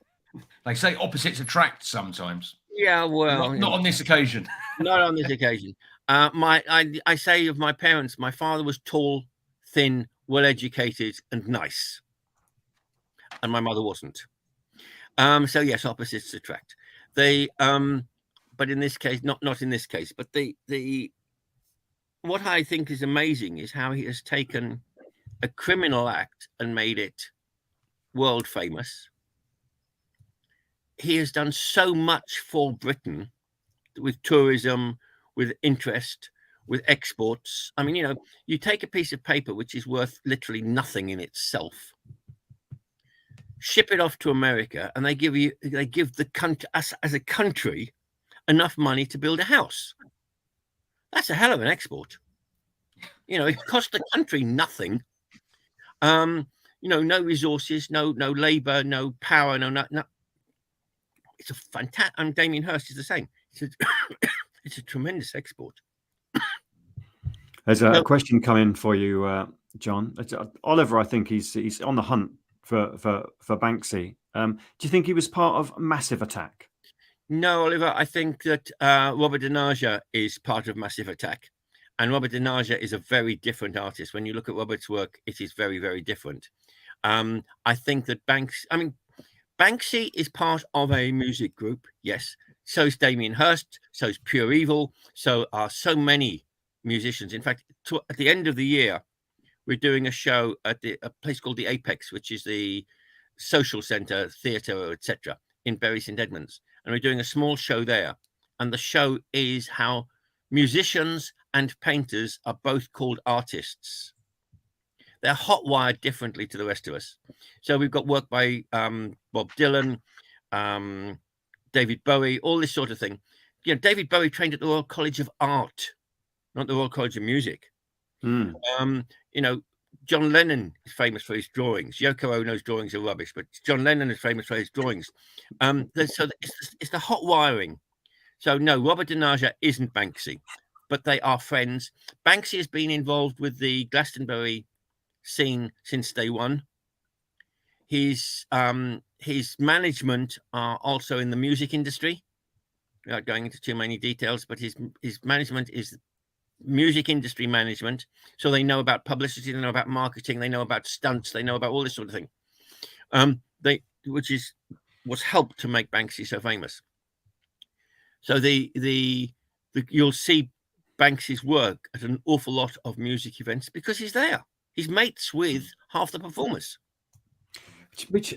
They say opposites attract sometimes. Yeah, well, not on this occasion. Not on this occasion. I say of my parents, my father was tall, thin, well-educated, and nice, and my mother wasn't. So yes, opposites attract. They, but in this case, not in this case. But what I think is amazing is how he has taken a criminal act and made it world famous. He has done so much for Britain with tourism, with interest, with exports. I mean, you take a piece of paper which is worth literally nothing in itself, ship it off to America, and they give the country, us as a country, enough money to build a house. That's a hell of an export. It cost the country nothing. No resources, no labor, no power, no. It's a fantastic. And Damien Hirst is the same. It's a tremendous export. There's a question coming for you, John. Oliver, I think he's on the hunt for Banksy. Do you think he was part of Massive Attack? No, Oliver. I think that Robert Denaja is part of Massive Attack, and Robert Denaja is a very different artist. When you look at Robert's work, it is very, very different. I think that Banksy is part of a music group, yes. So is Damien Hirst, so is Pure Evil, so are so many musicians. In fact, at the end of the year, we're doing a show at a place called the Apex, which is the social centre, theatre, etc., in Bury St Edmunds. And we're doing a small show there. And the show is how musicians and painters are both called artists. They're hot-wired differently to the rest of us. So we've got work by Bob Dylan, David Bowie, all this sort of thing. David Bowie trained at the Royal College of Art, not the Royal College of Music. John Lennon is famous for his drawings. Yoko Ono's drawings are rubbish, but John Lennon is famous for his drawings. So it's the hot wiring. So no, Robert Denaja isn't Banksy, but they are friends. Banksy has been involved with the Glastonbury scene since day one. His management are also in the music industry. Without going into too many details, but his management is music industry management. So they know about publicity, they know about marketing, they know about stunts, they know about all this sort of thing. Which is what's helped to make Banksy so famous. So you'll see Banksy's work at an awful lot of music events because he's there. He's mates with half the performers. Which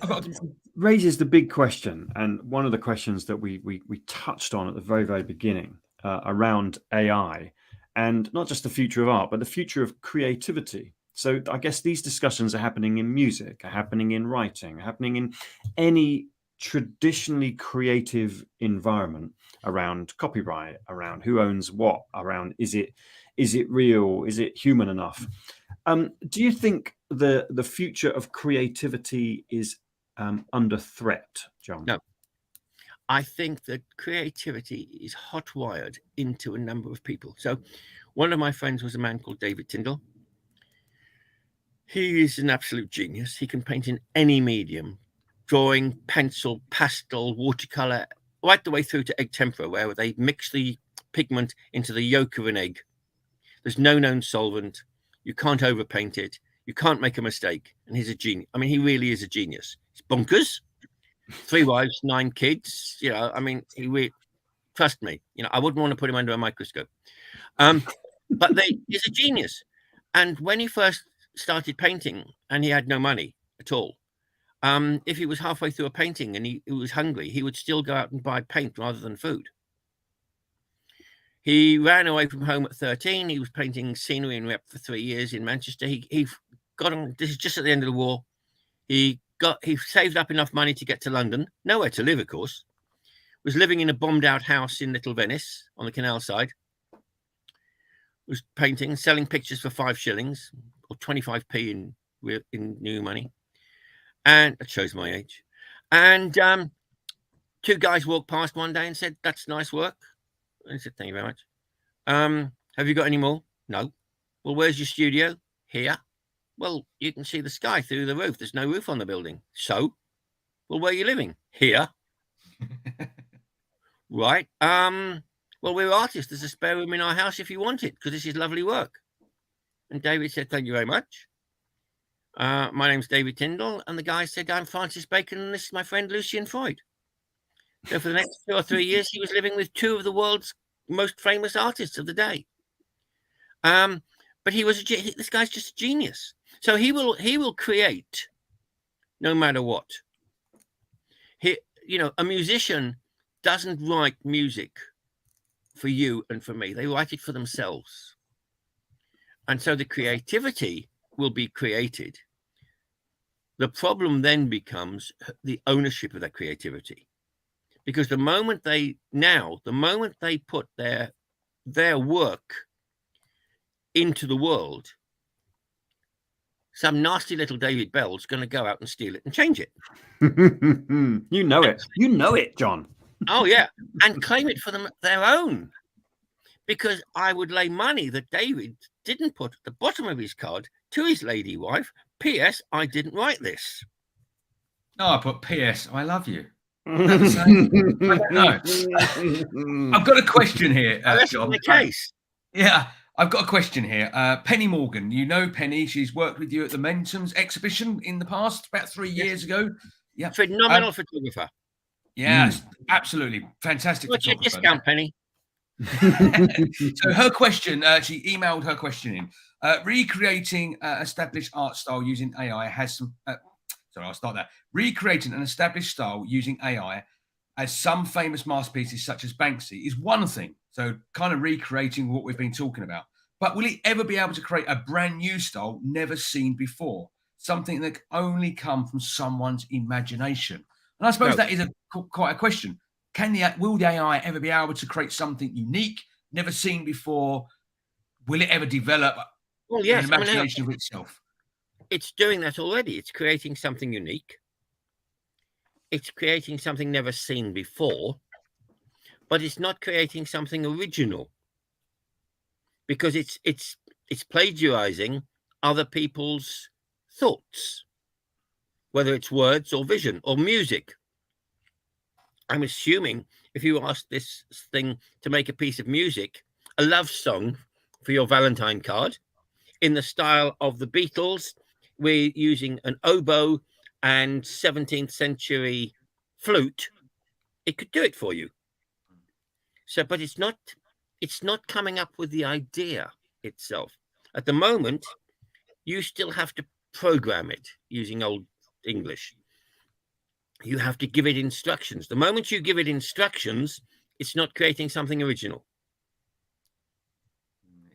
raises the big question, and one of the questions that we touched on at the very, very beginning around AI, and not just the future of art, but the future of creativity. So I guess these discussions are happening in music, are happening in writing, are happening in any traditionally creative environment around copyright, around who owns what, around is it real, is it human enough? Do you think the future of creativity is under threat, John? No. I think that creativity is hot-wired into a number of people. So one of my friends was a man called David Tyndall. He is an absolute genius. He can paint in any medium, drawing, pencil, pastel, watercolor, right the way through to egg tempera, where they mix the pigment into the yolk of an egg. There's no known solvent. You can't overpaint it. You can't make a mistake. And he's a genius. I mean, he really is a genius. He's bonkers. 3 wives, 9 kids. He Trust me, I wouldn't want to put him under a microscope. But he's a genius. And when he first started painting and he had no money at all, if he was halfway through a painting and he was hungry, he would still go out and buy paint rather than food. He ran away from home at 13. He was painting scenery and rep for 3 years in Manchester. He got on. This is just at the end of the war. He saved up enough money to get to London, nowhere to live, of course. Was living in a bombed out house in Little Venice on the canal side. Was painting, selling pictures for 5 shillings or 25p in new money. And it shows my age. And 2 guys walked past one day and said, "That's nice work." And I said, "Thank you very much. Have you got any more?" "No." "Well, where's your studio?" "Here." "Well, you can see the sky through the roof. There's no roof on the building." "So?" "Well, where are you living?" "Here." "Right. Well, we're artists. There's a spare room in our house if you want it, because this is lovely work." And David said, "Thank you very much. My name's David Tyndall." And the guy said, "I'm Francis Bacon, and this is my friend Lucian Freud." So for the next 2 or 3 years, he was living with 2 of the world's most famous artists of the day. But this guy's just a genius. So he will create no matter what. A musician doesn't write music for you and for me. They write it for themselves. And so the creativity will be created. The problem then becomes the ownership of that creativity. Because the moment they put their work into the world, some nasty little David Bell's going to go out and steal it and change it. You know it. You know it, John. Oh, yeah. And claim it for their own. Because I would lay money that David didn't put at the bottom of his card to his lady wife, "P.S. I didn't write this." No, I put "P.S. I love you." I don't know. I've got a question here, That's John. the case. Yeah, I've got a question here. Penny Morgan, you know Penny. She's worked with you at the Mentums exhibition in the past, about 3 years ago. Yeah, phenomenal photographer. Yes, absolutely fantastic. What's your discount, Penny? So her question, she emailed her question in. Recreating established art style using AI has some. Sorry, I'll start there. Recreating an established style using AI, as some famous masterpieces such as Banksy, is one thing. So kind of recreating what we've been talking about. But will it ever be able to create a brand new style never seen before? Something that can only come from someone's imagination. And I suppose that is quite a question. Will the AI ever be able to create something unique, never seen before? Will it ever develop an imagination of itself? It's doing that already. It's creating something unique. It's creating something never seen before, but it's not creating something original, because it's plagiarizing other people's thoughts, whether it's words or vision or music. I'm assuming if you ask this thing to make a piece of music, a love song for your Valentine card in the style of the Beatles, we're using an oboe and 17th century flute, it could do it for you. So, but it's not coming up with the idea itself. At the moment, you still have to program it using old English. You have to give it instructions. The moment you give it instructions, it's not creating something original.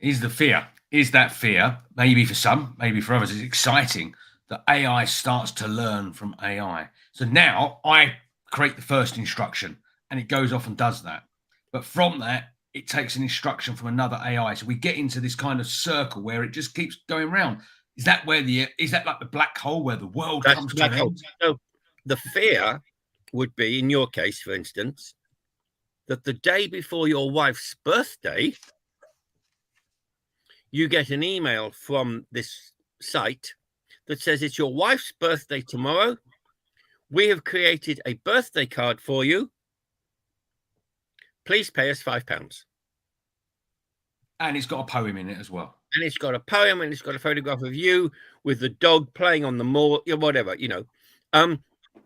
Is that fear, maybe for some, maybe for others, it's exciting that AI starts to learn from AI. So now I create the first instruction and it goes off and does that. But from that, it takes an instruction from another AI. So we get into this kind of circle where it just keeps going round. Is that like the black hole where the world comes to an end? So the fear would be, in your case, for instance, that the day before your wife's birthday, you get an email from this site that says, "It's your wife's birthday tomorrow. We have created a birthday card for you. Please pay us £5. And it's got a poem in it as well. And it's got a poem, and it's got a photograph of you with the dog playing on the moor, whatever,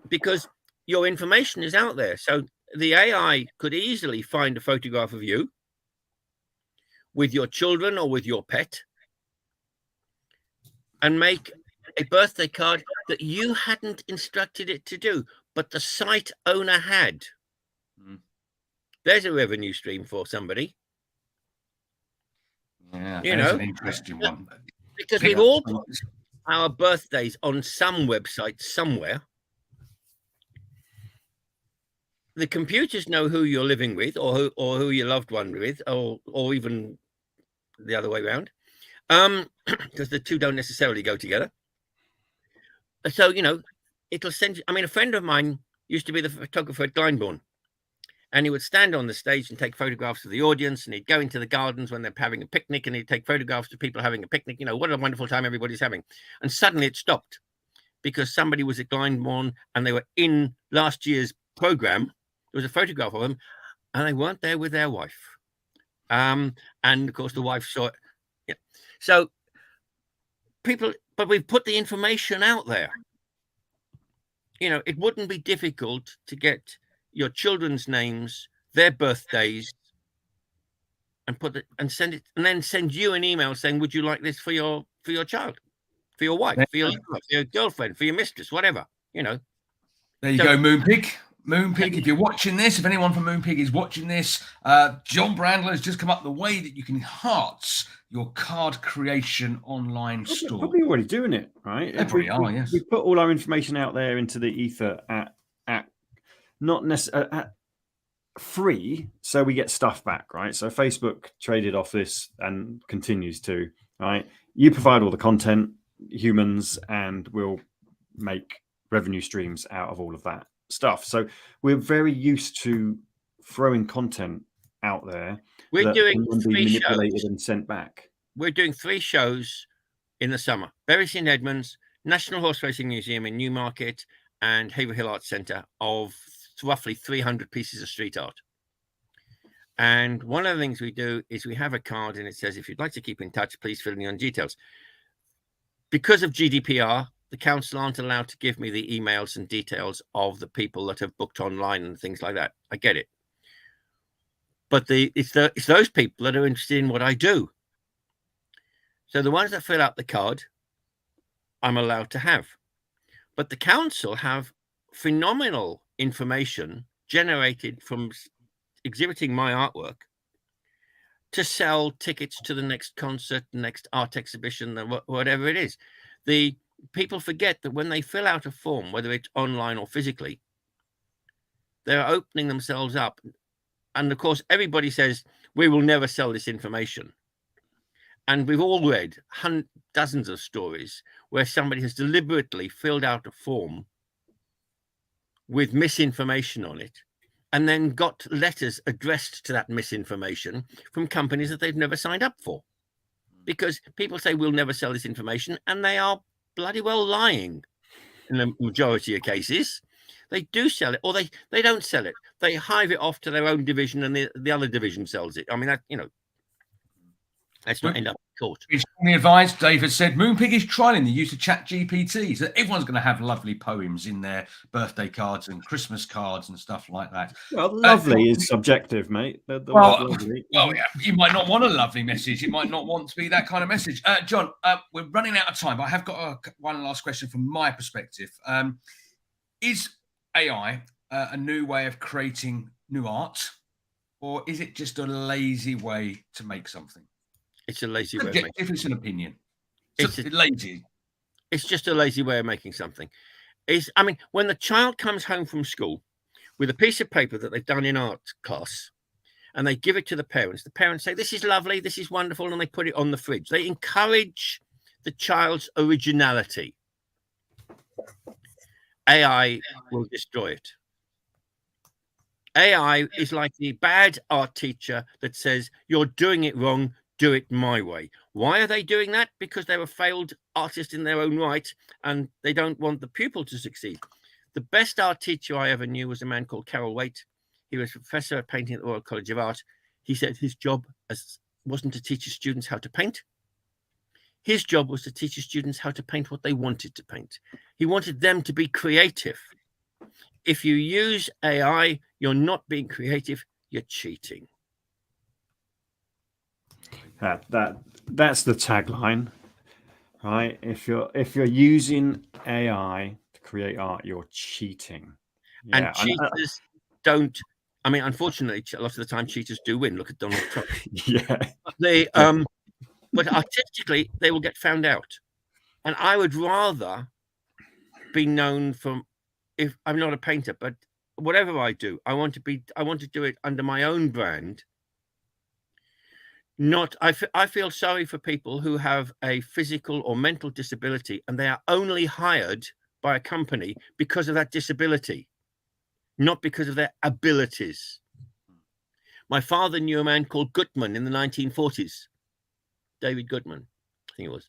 because your information is out there. So the AI could easily find a photograph of you with your children or with your pet and make a birthday card that you hadn't instructed it to do, but the site owner had. There's a revenue stream for somebody. Yeah, You that's know, an interesting one. because we've all put our birthdays on some website somewhere. The computers know who you're living with, or who your loved one with, or even the other way around, because the two don't necessarily go together. So, you know, it'll send you. I mean, a friend of mine used to be the photographer at Glyndebourne, and he would stand on the stage and take photographs of the audience, and he'd go into the gardens when they're having a picnic, and he'd take photographs of people having a picnic. You know, what a wonderful time everybody's having. And suddenly it stopped because somebody was at Glyndebourne and they were in last year's program. There was a photograph of them, and they weren't there with their wife. And of course, the wife saw it. Yeah. So people, but we've put the information out there. You know, it wouldn't be difficult to get your children's names, their birthdays, and put it and send it, and then send you an email saying, "Would you like this for your child, for your wife, for your girlfriend, for your mistress, whatever?" You know. There you go, Moonpig. Moonpig, if you're watching this, if anyone from Moonpig is watching this, John Brandler has just come up the way that you can enhance your card creation online store. Probably already doing it, right? They probably are, yes. We put all our information out there into the ether at not necessarily at free, so we get stuff back, right? So Facebook traded off this and continues to, right? You provide all the content, humans, and we'll make revenue streams out of all of that stuff. So we're very used to throwing content out there. We're doing can be 3 manipulated shows. and sent back. We're doing 3 shows in the summer. Bury St Edmunds, National Horse Racing Museum in Newmarket, and Haverhill Arts Centre, of roughly 300 pieces of street art. And one of the things we do is we have a card and it says, if you'd like to keep in touch, please fill in your details. Because of GDPR, the council aren't allowed to give me the emails and details of the people that have booked online and things like that. I get it. But it's those people that are interested in what I do. So the ones that fill out the card, I'm allowed to have. But the council have phenomenal information generated from exhibiting my artwork to sell tickets to the next concert, the next art exhibition, whatever it is. The people forget that when they fill out a form, whether it's online or physically, they're opening themselves up. And of course, everybody says, we will never sell this information. And we've all read dozens of stories where somebody has deliberately filled out a form with misinformation on it, and then got letters addressed to that misinformation from companies that they've never signed up for. Because people say, we'll never sell this information, and they are bloody well lying in the majority of cases. They do sell it, or they don't sell it. They hive it off to their own division, and the other division sells it. I mean, that, you know, let's not end up in court. It's strongly advised. Dave has said Moonpig is trialing the use of ChatGPT, so everyone's going to have lovely poems in their birthday cards and Christmas cards and stuff like that. Well, lovely is subjective, mate. Well, yeah, you might not want a lovely message. You might not want to be that kind of message. John, we're running out of time, but I have got one last question from my perspective. Is AI a new way of creating new art, or is it just a lazy way to make something? It's a lazy way of making. If it's an opinion, it's lazy. It's just a lazy way of making something. I mean, when the child comes home from school with a piece of paper that they've done in art class, and they give it to the parents say, this is lovely, this is wonderful, and they put it on the fridge. They encourage the child's originality. AI will destroy it. AI is like the bad art teacher that says, you're doing it wrong, do it my way. Why are they doing that? Because they're a failed artist in their own right, and they don't want the pupil to succeed. The best art teacher I ever knew was a man called Carroll Waite. He was a professor of painting at the Royal College of Art. He said his job wasn't to teach his students how to paint. His job was to teach his students how to paint what they wanted to paint. He wanted them to be creative. if you use AI, you're not being creative, you're cheating. That's the tagline, right? If you're using AI to create art, you're cheating. And cheaters don't. I mean, unfortunately, a lot of the time cheaters do win. Look at Donald Trump. Yeah. But artistically, they will get found out. And I would rather be known from, if I'm not a painter, but whatever I do, I want to do it under my own brand. I feel sorry for people who have a physical or mental disability and they are only hired by a company because of that disability, not because of their abilities. My father knew a man called Gutman in the 1940s, David Gutman, I think it was.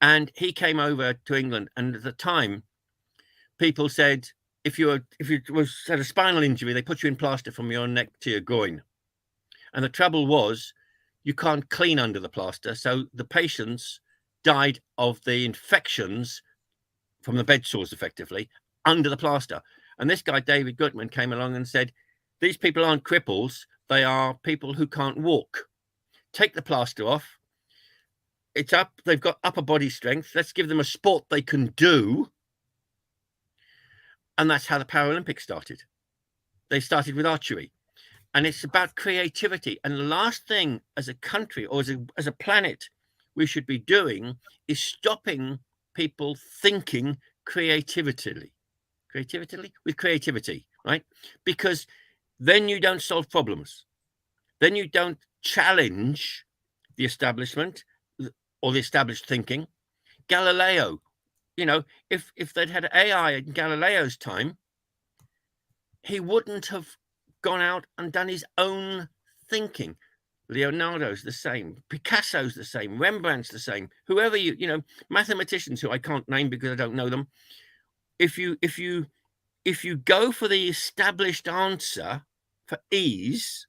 And he came over to England, and at the time, people said, if you had a spinal injury, they put you in plaster from your neck to your groin. And the trouble was, you can't clean under the plaster. So the patients died of the infections from the bed sores, effectively, under the plaster. And this guy, David Gutman, came along and said, these people aren't cripples. They are people who can't walk. Take the plaster off. It's up. They've got upper body strength. Let's give them a sport they can do. And that's how the Paralympics started. They started with archery. And it's about creativity. And the last thing as a country or as a planet we should be doing is stopping people thinking creativity, right? Because then you don't solve problems. Then you don't challenge the establishment or the established thinking. Galileo, if they'd had AI in Galileo's time, he wouldn't have gone out and done his own thinking. Leonardo's the same, Picasso's the same, Rembrandt's the same, whoever mathematicians who I can't name because I don't know them. If you go for the established answer for ease,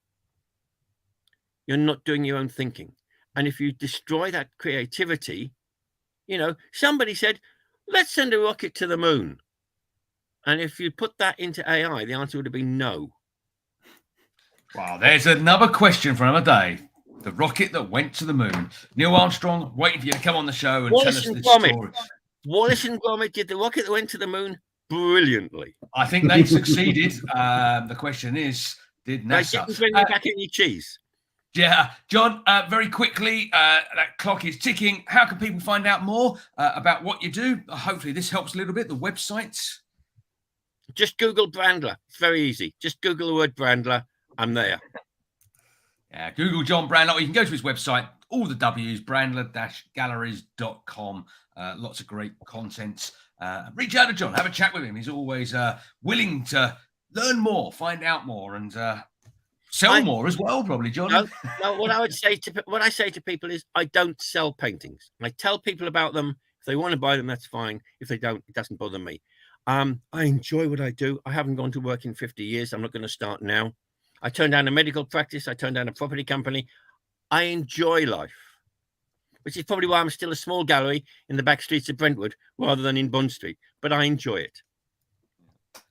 you're not doing your own thinking. And if you destroy that creativity, somebody said, let's send a rocket to the moon. And if you put that into AI, the answer would have been no. Wow, there's another question for another day. The rocket that went to the moon. Neil Armstrong, waiting for you to come on the show and Wallace tell us and this Gromit. story. Wallace and Gromit did the rocket that went to the moon brilliantly. I think they succeeded. The question is, did NASA? They didn't bring back any cheese. Yeah, John, very quickly, that clock is ticking. How can people find out more about what you do? Hopefully this helps a little bit. The websites? Just Google Brandler. It's very easy. Just Google the word Brandler. I'm there. Yeah, Google John Brandler. Or you can go to his website, all the W's, brandler-galleries.com. Lots of great content. Reach out to John. Have a chat with him. He's always willing to learn more, find out more, and sell more as well, probably, John. No, what I say to people is I don't sell paintings. I tell people about them. If they want to buy them, that's fine. If they don't, it doesn't bother me. I enjoy what I do. I haven't gone to work in 50 years. I'm not going to start now. I turned down a medical practice. I turned down a property company. I enjoy life, which is probably why I'm still a small gallery in the back streets of Brentwood rather than in Bond Street. But I enjoy it.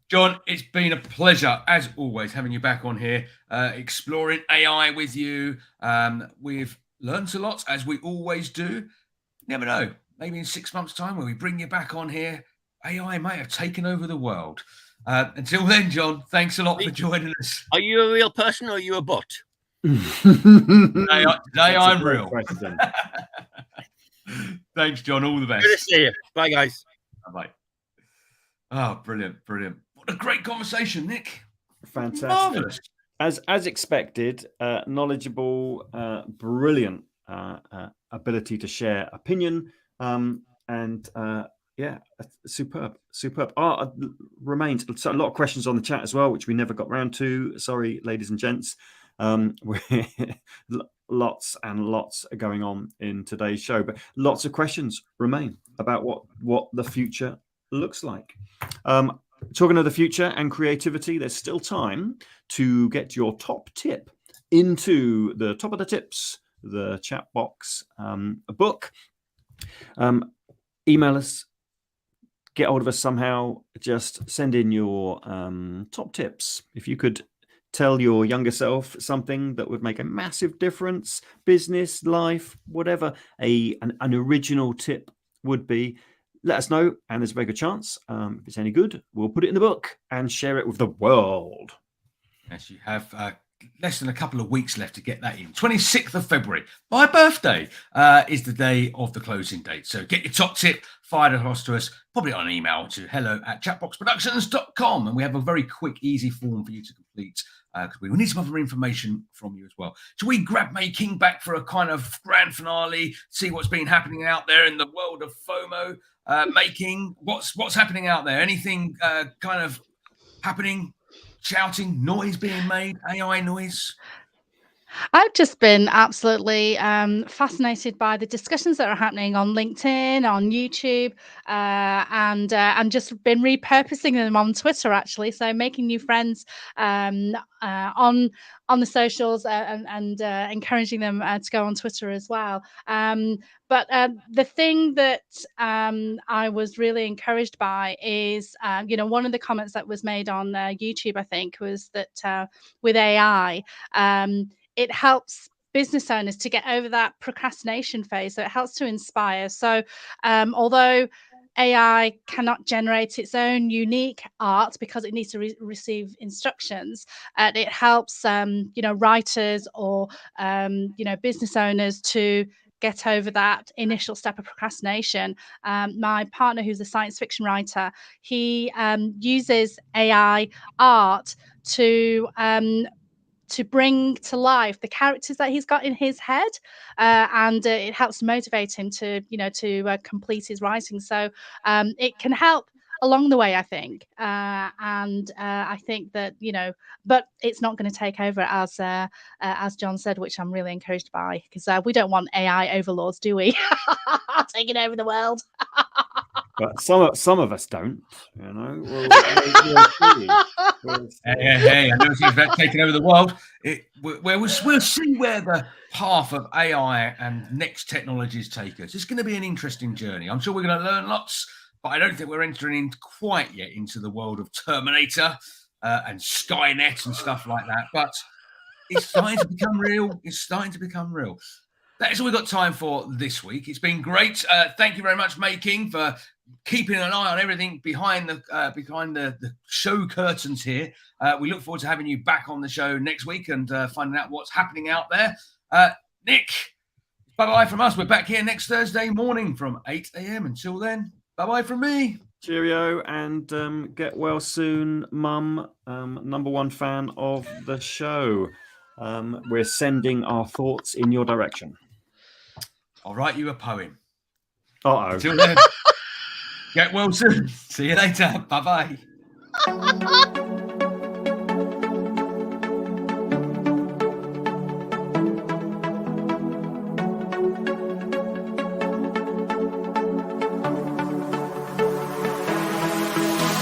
John, it's been a pleasure, as always, having you back on here, exploring AI with you. We've learned a lot, as we always do. Never know. Maybe in 6 months' time, when we bring you back on here, AI may have taken over the world. Until then, John, thanks a lot for joining us. Are you a real person or are you a bot? Today I'm real. Thanks, John. All the best. Good to see you. Bye, guys. Bye-bye. Oh, brilliant, brilliant. What a great conversation, Nick. Fantastic. Marvelous. As expected, knowledgeable, brilliant ability to share opinion, and yeah, superb. Remains so a lot of questions on the chat as well, which we never got round to. Sorry, ladies and gents. Lots and lots are going on in today's show, but lots of questions remain about what the future looks like. Talking of the future and creativity, there's still time to get your top tip into the top of the tips, the Chatbox book. Email us, get hold of us somehow, just send in your top tips. If you could tell your younger self something that would make a massive difference, business, life, whatever, an original tip would be, let us know. And there's a very good chance, if it's any good, we'll put it in the book and share it with the world. Yes, you have less than a couple of weeks left to get that in. 26th of February, my birthday, is the day of the closing date. So get your top tip fired across to us, probably on an email to hello@chatboxproductions.com. And we have a very quick, easy form for you to complete, because we will need some other information from you as well. So we grab May King back for a kind of grand finale, see what's been happening out there in the world of FOMO. May King, what's happening out there? Anything kind of happening? Shouting, noise being made, AI noise? I've just been absolutely fascinated by the discussions that are happening on LinkedIn, on YouTube, and just been repurposing them on Twitter, actually. So making new friends on the socials, and encouraging them to go on Twitter as well. But the thing that I was really encouraged by is, one of the comments that was made on YouTube, I think, was that with AI, it helps business owners to get over that procrastination phase. So it helps to inspire. So although AI cannot generate its own unique art because it needs to receive instructions, it helps writers or business owners to get over that initial step of procrastination. My partner, who's a science fiction writer, he uses AI art to bring to life the characters that he's got in his head, and it helps motivate him to complete his writing. So it can help along the way, I think, and I think that but it's not going to take over, as John said, which I'm really encouraged by, because we don't want AI overlords, do we? Taking over the world. But some of us don't, We'll see. Hey, I know she's about taking over the world. We'll see where the path of AI and next technologies take us. It's going to be an interesting journey. I'm sure we're going to learn lots, but I don't think we're entering in quite yet into the world of Terminator and Skynet and stuff like that. But it's starting to become real. That is all we've got time for this week. It's been great. Thank you very much, May King, for keeping an eye on everything behind the show curtains here. We look forward to having you back on the show next week and finding out what's happening out there. Nick, bye-bye from us. We're back here next Thursday morning from 8 a.m. Until then, bye-bye from me. Cheerio, and get well soon, Mum. #1 fan of the show. We're sending our thoughts in your direction. I'll write you a poem. Uh-oh. Until then, get well soon. See you later. Bye-bye.